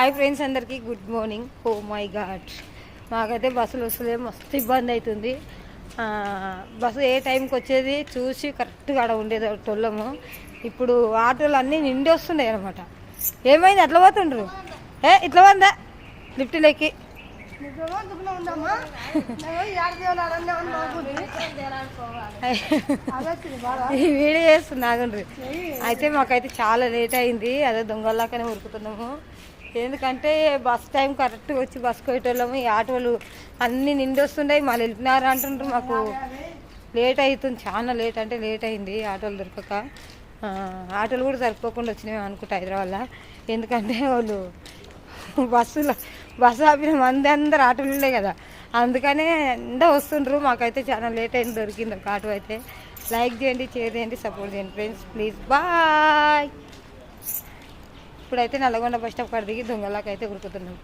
Hi friends, అందరికీ good morning. Oh my God, మాకైతే బస్సులు వస్తలే, మస్తు ఇబ్బంది అవుతుంది. బస్సు ఏ టైంకి వచ్చేది చూసి కరెక్ట్గా ఆడ ఉండేది టొల్లము. ఇప్పుడు ఆటోలు అన్నీ నిండి వస్తున్నాయి అనమాట. ఏమైంది అట్లా పోతుండ్రు? ఇట్లా వందా లిఫ్ట్లోకి వీడియో చేస్తున్నాగండ్రి. అయితే మాకైతే చాలా లేట్ అయింది, అదే దొంగలాకనే ఉరుకుతున్నాము. ఎందుకంటే బస్ టైం కరెక్ట్గా వచ్చి బస్సు పోయేటోళ్ళము. ఈ ఆటోలు అన్నీ నిండి వస్తుంటాయి, మళ్ళీ వెళ్ళినారు అంటుండ్రు. మాకు లేట్ అవుతుంది, చాలా లేట్ అంటే లేట్ అయింది ఆటోలు దొరకక. ఆటోలు కూడా సరిపోకుండా వచ్చినాయి అనుకుంటా హైదరాబాద్లో. ఎందుకంటే వాళ్ళు బస్సు ఆపిన మంది అందరు ఆటోలు ఉండే కదా, అందుకనే ఎండ వస్తుండ్రు. మాకైతే చాలా లేట్ అయింది, దొరికింది ఒక ఆటో అయితే. లైక్ చేయండి, షేర్ చేయండి, సపోర్ట్ చేయండి ఫ్రెండ్స్, ప్లీజ్. బాయ్. ఇప్పుడైతే నల్లగొండ బస్ స్టాప్ కాడ దిగి దొంగలాకైతే ఉరుకుతున్నాం.